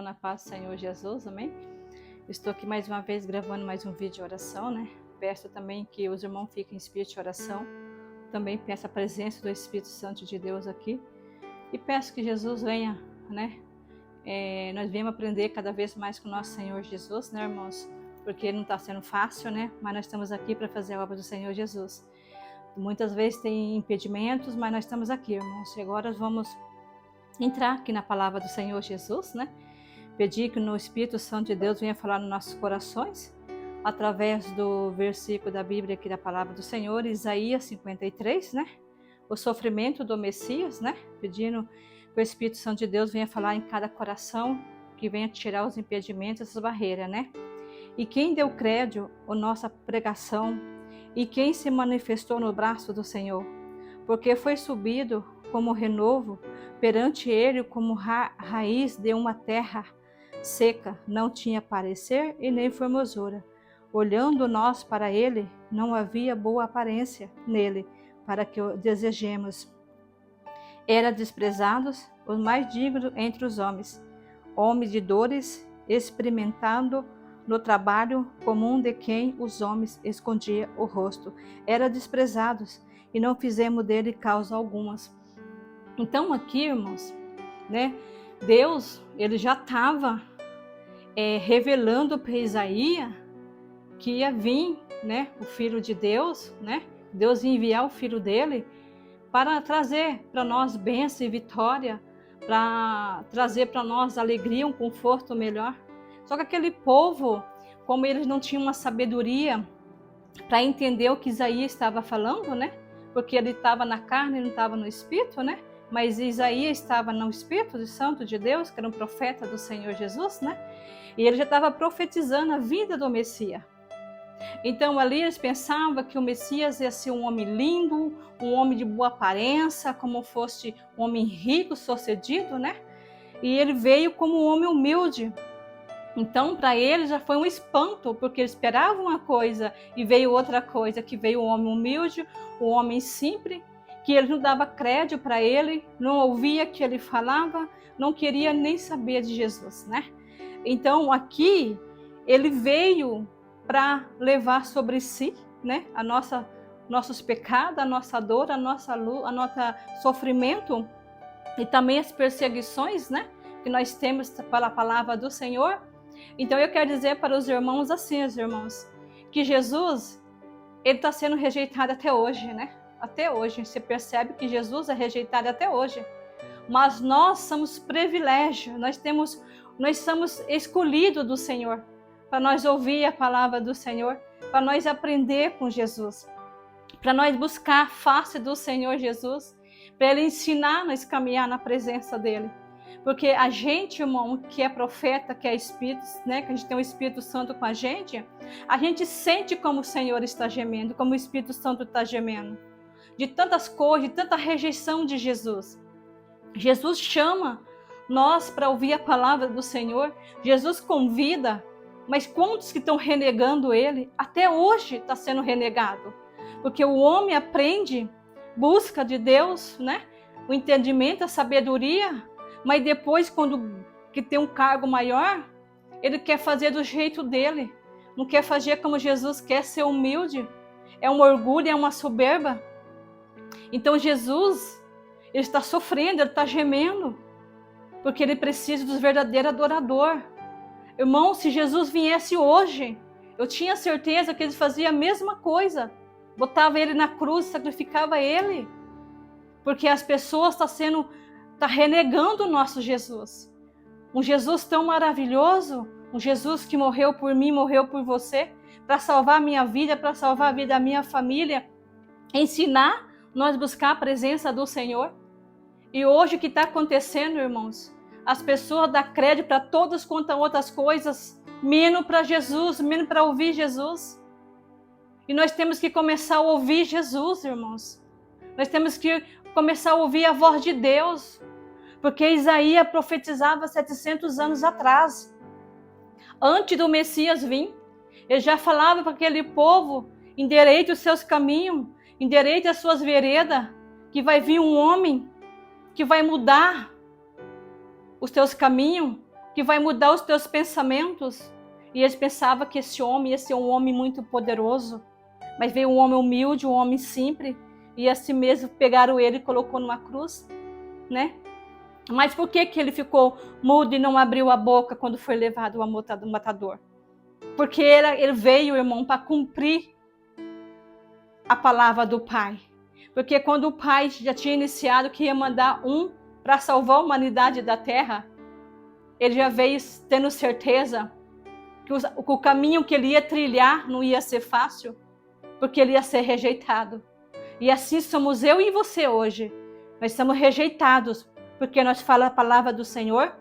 Na paz do Senhor Jesus, amém? Estou aqui mais uma vez gravando mais um vídeo de oração, né? Peço também que os irmãos fiquem em espírito de oração. Também peço a presença do Espírito Santo de Deus aqui. E peço que Jesus venha, né? Nós viemos aprender cada vez mais com o nosso Senhor Jesus, né, irmãos? Porque não está sendo fácil, né? Mas nós estamos aqui para fazer a obra do Senhor Jesus. Muitas vezes tem impedimentos, mas nós estamos aqui, irmãos. E agora vamos entrar aqui na palavra do Senhor Jesus, né? Pedir que o Espírito Santo de Deus venha falar nos nossos corações, através do versículo da Bíblia aqui da palavra do Senhor, Isaías 53, né? O sofrimento do Messias, né? Pedindo que o Espírito Santo de Deus venha falar em cada coração, que venha tirar os impedimentos, essas barreiras, né? E quem deu crédito à nossa pregação, e quem se manifestou no braço do Senhor, porque foi subido como renovo perante ele, como raiz de uma terra seca, não tinha parecer e nem formosura. Olhando nós para ele, não havia boa aparência nele, para que o desejemos. Era desprezado, o mais digno entre os homens, homem de dores, experimentando no trabalho comum de quem os homens escondia o rosto. Era desprezado e não fizemos dele causa algumas. Então aqui, irmãos, né, Deus, ele já estava revelando para Isaías que ia vir, né, o Filho de Deus, né? Deus ia enviar o Filho dele para trazer para nós bênção e vitória, para trazer para nós alegria, um conforto melhor. Só que aquele povo, como eles não tinham uma sabedoria para entender o que Isaías estava falando, né? Porque ele estava na carne e não estava no espírito, né? Mas Isaías estava no Espírito Santo de Deus, que era um profeta do Senhor Jesus, né? E ele já estava profetizando a vida do Messias. Então ali eles pensavam que o Messias ia ser um homem lindo, um homem de boa aparência, como fosse um homem rico, sucedido, né? E ele veio como um homem humilde. Então para eles já foi um espanto, porque eles esperavam uma coisa e veio outra coisa, que veio um homem humilde, um homem simples, que ele não dava crédito para ele, não ouvia o que ele falava, não queria nem saber de Jesus, né? Então aqui ele veio para levar sobre si, né, nossos pecados, a nossa dor, a nossa luta, a nosso sofrimento e também as perseguições, né, que nós temos pela palavra do Senhor. Então eu quero dizer para os irmãos assim, os irmãos, que Jesus, ele está sendo rejeitado até hoje, né? Até hoje, você percebe que Jesus é rejeitado até hoje. Mas nós somos privilégios, nós somos escolhidos do Senhor, para nós ouvir a palavra do Senhor, para nós aprender com Jesus, para nós buscar a face do Senhor Jesus, para Ele ensinar-nos a caminhar na presença dEle. Porque a gente, irmão, que é profeta, que é Espírito, né, que a gente tem o Espírito Santo com a gente sente como o Senhor está gemendo, como o Espírito Santo está gemendo. De tantas coisas, de tanta rejeição de Jesus. Jesus chama nós para ouvir a palavra do Senhor. Jesus convida, mas quantos que estão renegando Ele? Até hoje está sendo renegado. Porque o homem aprende, busca de Deus, né, o entendimento, a sabedoria, mas depois, quando que tem um cargo maior, ele quer fazer do jeito dele. Não quer fazer como Jesus quer, ser humilde. É um orgulho, é uma soberba. Então Jesus, ele está sofrendo, ele está gemendo, porque ele precisa dos verdadeiros adoradores. Irmão, se Jesus viesse hoje, eu tinha certeza que ele fazia a mesma coisa. Botava ele na cruz, sacrificava ele. Porque as pessoas estão renegando o nosso Jesus. Um Jesus tão maravilhoso, um Jesus que morreu por mim, morreu por você, para salvar a minha vida, para salvar a vida da minha família, ensinar nós buscar a presença do Senhor. E hoje o que está acontecendo, irmãos? As pessoas dão crédito para todas quanto outras coisas, menos para Jesus, menos para ouvir Jesus. E nós temos que começar a ouvir Jesus, irmãos. Nós temos que começar a ouvir a voz de Deus. Porque Isaías profetizava 700 anos atrás. Antes do Messias vir, ele já falava para aquele povo: endireite os seus caminhos, endireite as suas veredas, que vai vir um homem que vai mudar os teus caminhos, que vai mudar os teus pensamentos. E eles pensavam que esse homem ia ser um homem muito poderoso, mas veio um homem humilde, um homem simples, e assim mesmo pegaram ele e colocou numa cruz, né? Mas por que ele ficou mudo e não abriu a boca quando foi levado ao matador? Porque ele veio, irmão, para cumprir a palavra do Pai. Porque quando o Pai já tinha iniciado que ia mandar um para salvar a humanidade da terra, ele já veio tendo certeza que o caminho que ele ia trilhar não ia ser fácil, porque ele ia ser rejeitado. E assim somos eu e você hoje. Nós somos rejeitados, porque nós falamos a palavra do Senhor,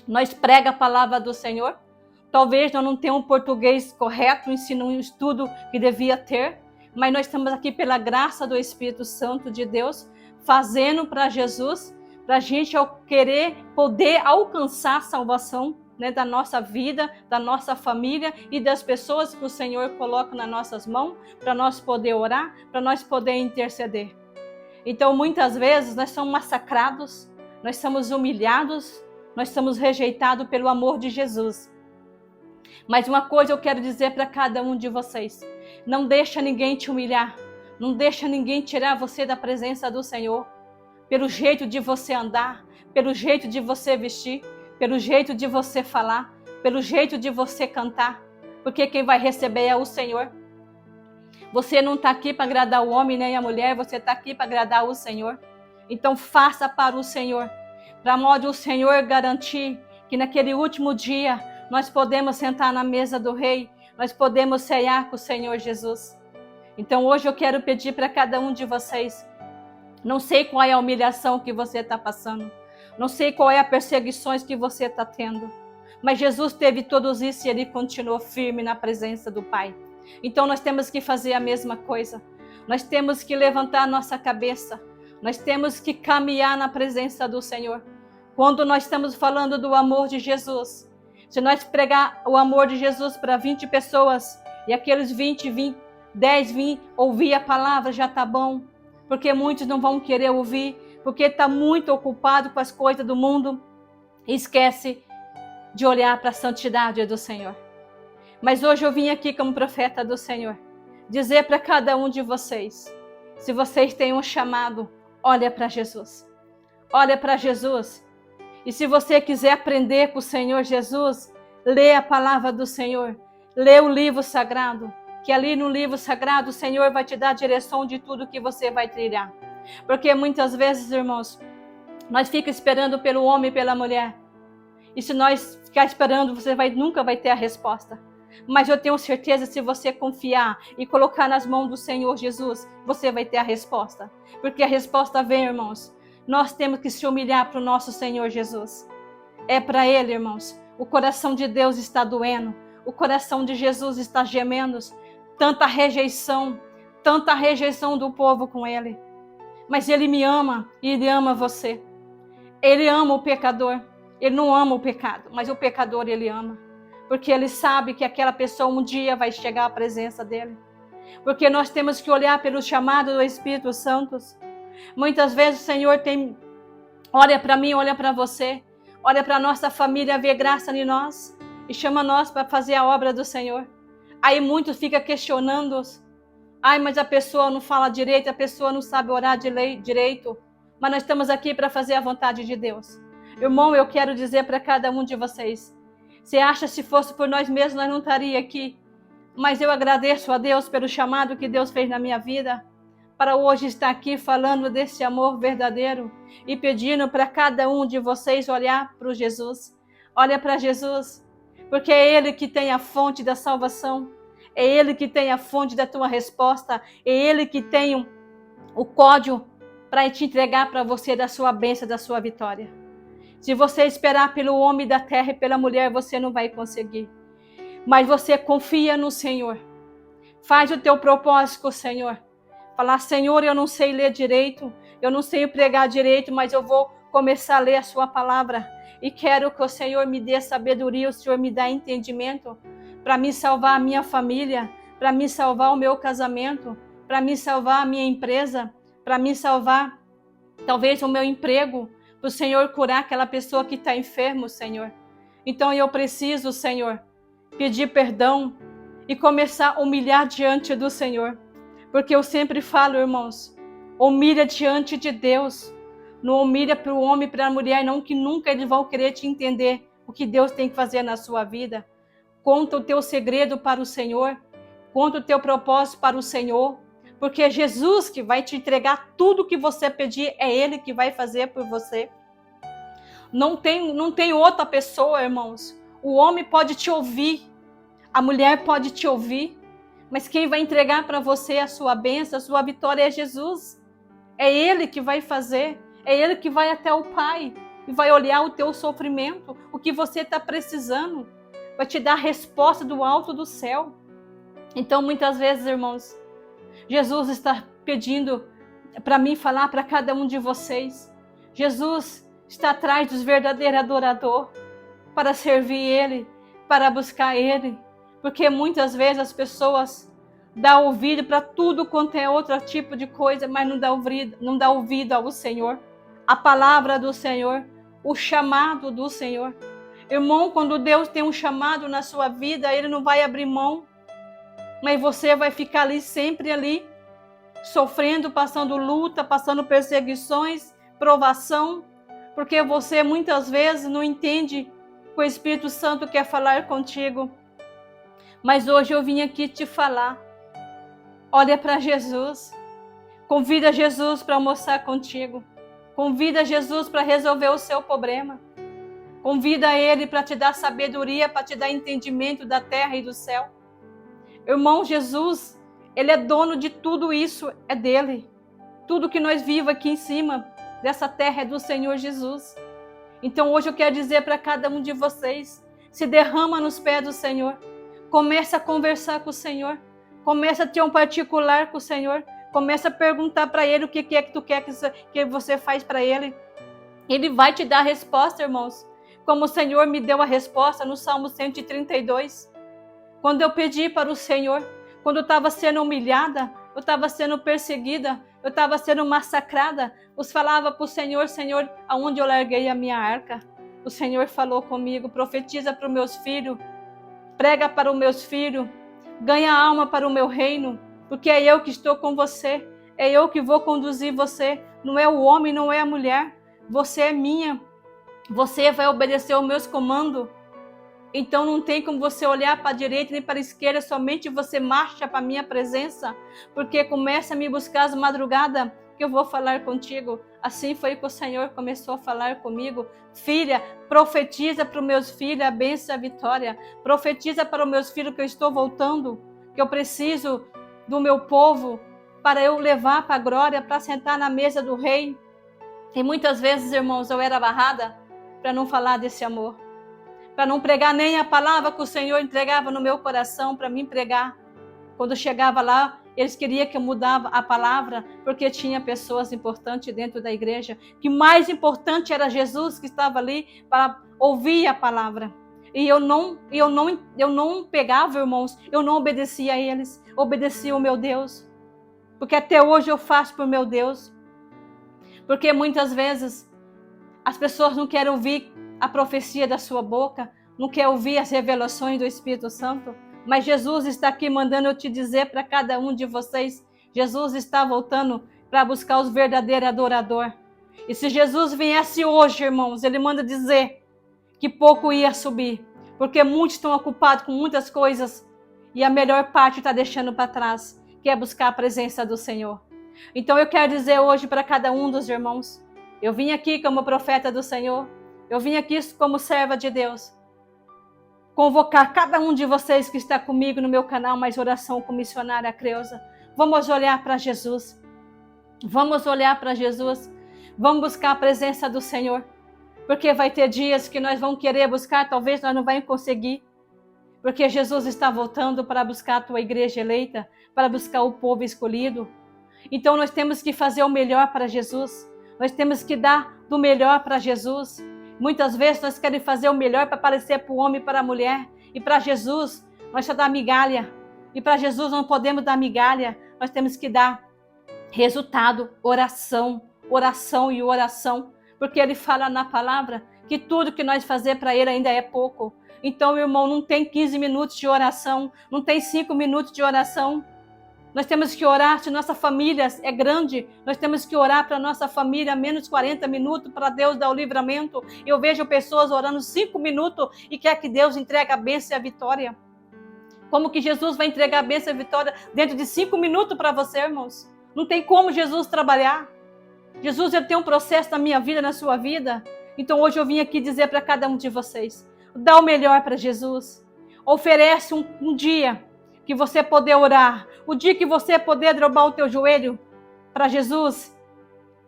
nós pregamos a palavra do Senhor. Talvez nós não tenhamos um português correto, um estudo que devia ter, mas nós estamos aqui pela graça do Espírito Santo de Deus, fazendo para Jesus, para a gente querer poder alcançar a salvação, né, da nossa vida, da nossa família e das pessoas que o Senhor coloca nas nossas mãos, para nós poder orar, para nós poder interceder. Então, muitas vezes, nós somos massacrados, nós somos humilhados, nós somos rejeitados pelo amor de Jesus. Mas uma coisa eu quero dizer para cada um de vocês: não deixa ninguém te humilhar, não deixa ninguém tirar você da presença do Senhor, pelo jeito de você andar, pelo jeito de você vestir, pelo jeito de você falar, pelo jeito de você cantar, porque quem vai receber é o Senhor. Você não está aqui para agradar o homem nem a mulher, você está aqui para agradar o Senhor. Então faça para o Senhor, para modo o Senhor garantir que naquele último dia nós podemos sentar na mesa do Rei, nós podemos ceiar com o Senhor Jesus. Então hoje eu quero pedir para cada um de vocês, não sei qual é a humilhação que você está passando, não sei qual é a perseguições que você está tendo, mas Jesus teve todos isso e ele continuou firme na presença do Pai. Então nós temos que fazer a mesma coisa, nós temos que levantar nossa cabeça, nós temos que caminhar na presença do Senhor. Quando nós estamos falando do amor de Jesus, se nós pregar o amor de Jesus para 20 pessoas e aqueles 10 vir ouvir a palavra, já está bom, porque muitos não vão querer ouvir, porque está muito ocupado com as coisas do mundo e esquece de olhar para a santidade do Senhor. Mas hoje eu vim aqui como profeta do Senhor, dizer para cada um de vocês, se vocês têm um chamado, olha para Jesus. Olha para Jesus. E se você quiser aprender com o Senhor Jesus, lê a palavra do Senhor, lê o livro sagrado, que ali no livro sagrado o Senhor vai te dar a direção de tudo que você vai trilhar. Porque muitas vezes, irmãos, nós ficamos esperando pelo homem e pela mulher. E se nós ficar esperando, você nunca vai ter a resposta. Mas eu tenho certeza, se você confiar e colocar nas mãos do Senhor Jesus, você vai ter a resposta. Porque a resposta vem, irmãos. Nós temos que se humilhar para o nosso Senhor Jesus. É para Ele, irmãos. O coração de Deus está doendo. O coração de Jesus está gemendo. Tanta rejeição do povo com Ele. Mas Ele me ama e Ele ama você. Ele ama o pecador. Ele não ama o pecado, mas o pecador Ele ama. Porque Ele sabe que aquela pessoa um dia vai chegar à presença dEle. Porque nós temos que olhar pelo chamado do Espírito Santo. Muitas vezes o Senhor olha para mim, olha para você, olha para a nossa família, vê graça em nós e chama nós para fazer a obra do Senhor. Aí muitos ficam questionando, mas a pessoa não fala direito, a pessoa não sabe orar direito, mas nós estamos aqui para fazer a vontade de Deus. Irmão, eu quero dizer para cada um de vocês, você acha que se fosse por nós mesmos, nós não estaríamos aqui, mas eu agradeço a Deus pelo chamado que Deus fez na minha vida, para hoje estar aqui falando desse amor verdadeiro e pedindo para cada um de vocês olhar para Jesus. Olha para Jesus, porque é Ele que tem a fonte da salvação, é Ele que tem a fonte da tua resposta, é Ele que tem o código para te entregar para você da sua bênção, da sua vitória. Se você esperar pelo homem da terra e pela mulher, você não vai conseguir. Mas você confia no Senhor. Faz o teu propósito com o Senhor. Falar, Senhor, eu não sei ler direito, eu não sei pregar direito, mas eu vou começar a ler a sua palavra. E quero que o Senhor me dê sabedoria, o Senhor me dê entendimento para me salvar a minha família, para me salvar o meu casamento, para me salvar a minha empresa, para me salvar talvez o meu emprego, para o Senhor curar aquela pessoa que está enferma, Senhor. Então eu preciso, Senhor, pedir perdão e começar a humilhar diante do Senhor. Porque eu sempre falo, irmãos, humilha diante de Deus. Não humilha para o homem e para a mulher, não, que nunca eles vão querer te entender o que Deus tem que fazer na sua vida. Conta o teu segredo para o Senhor. Conta o teu propósito para o Senhor. Porque é Jesus que vai te entregar tudo que você pedir, é Ele que vai fazer por você. Não tem outra pessoa, irmãos. O homem pode te ouvir, a mulher pode te ouvir, mas quem vai entregar para você a sua bênção, a sua vitória é Jesus. É Ele que vai fazer, é Ele que vai até o Pai e vai olhar o teu sofrimento, o que você está precisando, vai te dar a resposta do alto do céu. Então, muitas vezes, irmãos, Jesus está pedindo para mim falar para cada um de vocês. Jesus está atrás dos verdadeiros adoradores para servir Ele, para buscar Ele. Porque muitas vezes as pessoas dão ouvido para tudo quanto é outro tipo de coisa, mas não dá ouvido ao Senhor. A palavra do Senhor, o chamado do Senhor. Irmão, quando Deus tem um chamado na sua vida, Ele não vai abrir mão. Mas você vai ficar ali, sempre ali, sofrendo, passando luta, passando perseguições, provação, porque você muitas vezes não entende que o Espírito Santo quer falar contigo. Mas hoje eu vim aqui te falar. Olha para Jesus. Convida Jesus para almoçar contigo. Convida Jesus para resolver o seu problema. Convida Ele para te dar sabedoria, para te dar entendimento da terra e do céu. Irmão, Jesus, Ele é dono de tudo isso, é dele. Tudo que nós vivemos aqui em cima dessa terra é do Senhor Jesus. Então hoje eu quero dizer para cada um de vocês, se derrama nos pés do Senhor. Começa a conversar com o Senhor. Começa a ter um particular com o Senhor. Começa a perguntar para Ele o que é que tu quer que você faz para Ele. Ele vai te dar a resposta, irmãos. Como o Senhor me deu a resposta no Salmo 132. Quando eu pedi para o Senhor, quando eu estava sendo humilhada, eu estava sendo perseguida, eu estava sendo massacrada, eu falava para o Senhor, Senhor, aonde eu larguei a minha arca? O Senhor falou comigo, profetiza para os meus filhos, prega para os meus filhos, ganha alma para o meu reino, porque é eu que estou com você, é eu que vou conduzir você, não é o homem, não é a mulher, você é minha, você vai obedecer aos meus comandos. Então não tem como você olhar para a direita nem para a esquerda, somente você marcha para a minha presença, porque começa a me buscar às madrugadas que eu vou falar contigo. Assim foi que o Senhor começou a falar comigo. Filha, profetiza para os meus filhos a bênção e a vitória. Profetiza para os meus filhos que eu estou voltando, que eu preciso do meu povo para eu levar para a glória, para sentar na mesa do rei. E muitas vezes, irmãos, eu era barrada para não falar desse amor, para não pregar nem a palavra que o Senhor entregava no meu coração para mim pregar. Quando chegava lá, eles queriam que eu mudava a palavra, porque tinha pessoas importantes dentro da igreja, que mais importante era Jesus que estava ali para ouvir a palavra. E eu não pegava, irmãos, eu não obedecia a eles, obedecia o meu Deus. Porque até hoje eu faço por meu Deus. Porque muitas vezes as pessoas não querem ouvir a profecia da sua boca, não quer ouvir as revelações do Espírito Santo, mas Jesus está aqui mandando eu te dizer para cada um de vocês, Jesus está voltando para buscar os verdadeiros adoradores. E se Jesus viesse hoje, irmãos, Ele manda dizer que pouco ia subir, porque muitos estão ocupados com muitas coisas e a melhor parte está deixando para trás, que é buscar a presença do Senhor. Então eu quero dizer hoje para cada um dos irmãos, eu vim aqui como profeta do Senhor, eu vim aqui como serva de Deus, convocar cada um de vocês que está comigo no meu canal Mais Oração com Missionária Creuza. Vamos olhar para Jesus. Vamos olhar para Jesus. Vamos buscar a presença do Senhor. Porque vai ter dias que nós vamos querer buscar, talvez nós não vamos conseguir. Porque Jesus está voltando para buscar a tua igreja eleita, para buscar o povo escolhido. Então nós temos que fazer o melhor para Jesus. Nós temos que dar do melhor para Jesus. Muitas vezes nós queremos fazer o melhor para parecer para o homem e para a mulher. E para Jesus, nós só dá migalha. E para Jesus não podemos dar migalha. Nós temos que dar resultado, oração, oração e oração. Porque Ele fala na palavra que tudo que nós fazer para Ele ainda é pouco. Então, meu irmão, não tem 15 minutos de oração, não tem 5 minutos de oração. Nós temos que orar, se nossa família é grande, nós temos que orar para nossa família menos 40 minutos para Deus dar o livramento. Eu vejo pessoas orando 5 minutos e quer que Deus entregue a bênção e a vitória. Como que Jesus vai entregar a bênção e a vitória dentro de 5 minutos para você, irmãos? Não tem como Jesus trabalhar. Jesus, ele tem um processo na minha vida, na sua vida. Então hoje eu vim aqui dizer para cada um de vocês, dá o melhor para Jesus. Oferece um dia que você poder orar, o dia que você poder dobrar o teu joelho para Jesus,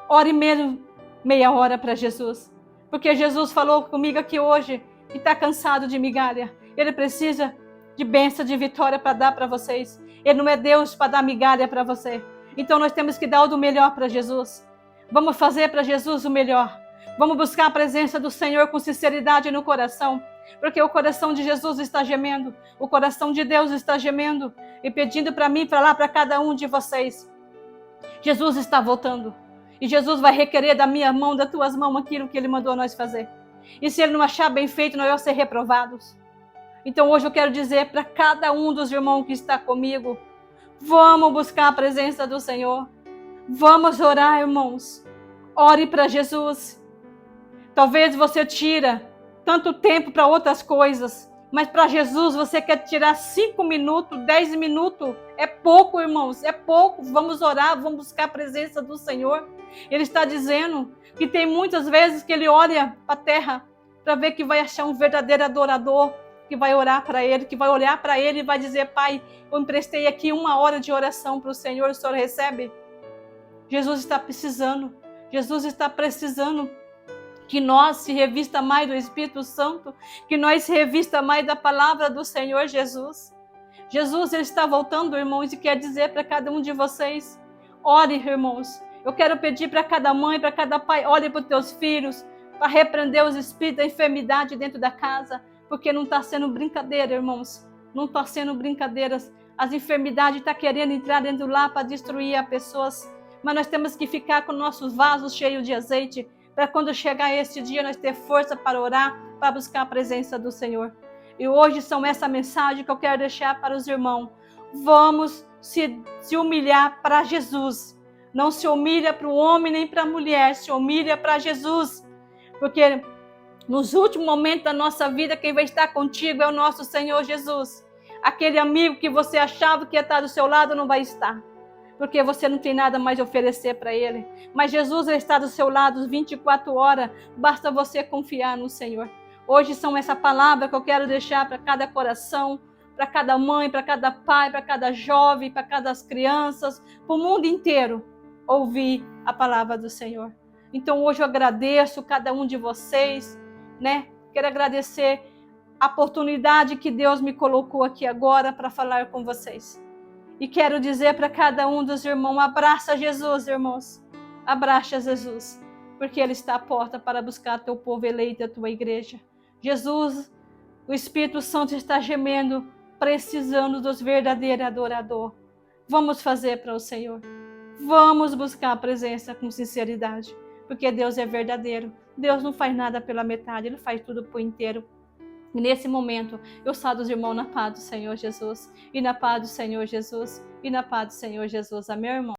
ore mesmo meia hora para Jesus. Porque Jesus falou comigo aqui hoje que está cansado de migalha. Ele precisa de bênção, de vitória para dar para vocês. Ele não é Deus para dar migalha para você. Então nós temos que dar o do melhor para Jesus. Vamos fazer para Jesus o melhor. Vamos buscar a presença do Senhor com sinceridade no coração. Porque o coração de Jesus está gemendo. O coração de Deus está gemendo. E pedindo para mim, para lá, para cada um de vocês. Jesus está voltando. E Jesus vai requerer da minha mão, das tuas mãos, aquilo que Ele mandou nós fazer. E se Ele não achar bem feito, nós vamos ser reprovados. Então hoje eu quero dizer para cada um dos irmãos que está comigo, vamos buscar a presença do Senhor. Vamos orar, irmãos. Ore para Jesus. Talvez você tira tanto tempo para outras coisas, mas para Jesus você quer tirar 5 minutos, 10 minutos. É pouco, irmãos, é pouco. Vamos orar, vamos buscar a presença do Senhor. Ele está dizendo que tem muitas vezes que ele olha para a terra para ver que vai achar um verdadeiro adorador, que vai orar para Ele, que vai olhar para Ele e vai dizer, Pai, eu emprestei aqui 1 hora de oração para o Senhor recebe? Jesus está precisando que nós se revista mais do Espírito Santo, que nós se revista mais da palavra do Senhor Jesus. Jesus, Ele está voltando, irmãos, e quer dizer para cada um de vocês, ore, irmãos. Eu quero pedir para cada mãe, para cada pai, ore para os teus filhos, para repreender os espíritos da enfermidade dentro da casa, porque não está sendo brincadeira, irmãos. Não está sendo brincadeiras. As enfermidades estão querendo entrar dentro lá para destruir as pessoas. Mas nós temos que ficar com nossos vasos cheios de azeite, para quando chegar esse dia nós ter força para orar, para buscar a presença do Senhor. E hoje são essa mensagem que eu quero deixar para os irmãos. Vamos se humilhar para Jesus. Não se humilha para o homem nem para a mulher, se humilha para Jesus. Porque nos últimos momentos da nossa vida, quem vai estar contigo é o nosso Senhor Jesus. Aquele amigo que você achava que ia estar do seu lado não vai estar. Porque você não tem nada mais a oferecer para Ele. Mas Jesus ele está do seu lado 24 horas. Basta você confiar no Senhor. Hoje são essa palavra que eu quero deixar para cada coração, para cada mãe, para cada pai, para cada jovem, para cada crianças, para o mundo inteiro ouvir a palavra do Senhor. Então hoje eu agradeço cada um de vocês, né? Quero agradecer a oportunidade que Deus me colocou aqui agora para falar com vocês. E quero dizer para cada um dos irmãos, abraça Jesus, irmãos. Abraça Jesus, porque Ele está à porta para buscar teu povo eleito, a tua igreja. Jesus, o Espírito Santo está gemendo, precisando dos verdadeiros adoradores. Vamos fazer para o Senhor. Vamos buscar a presença com sinceridade, porque Deus é verdadeiro. Deus não faz nada pela metade, Ele faz tudo por inteiro. E nesse momento, eu saúdo os irmãos na paz do Senhor Jesus, e na paz do Senhor Jesus, e na paz do Senhor Jesus. Amém, irmão?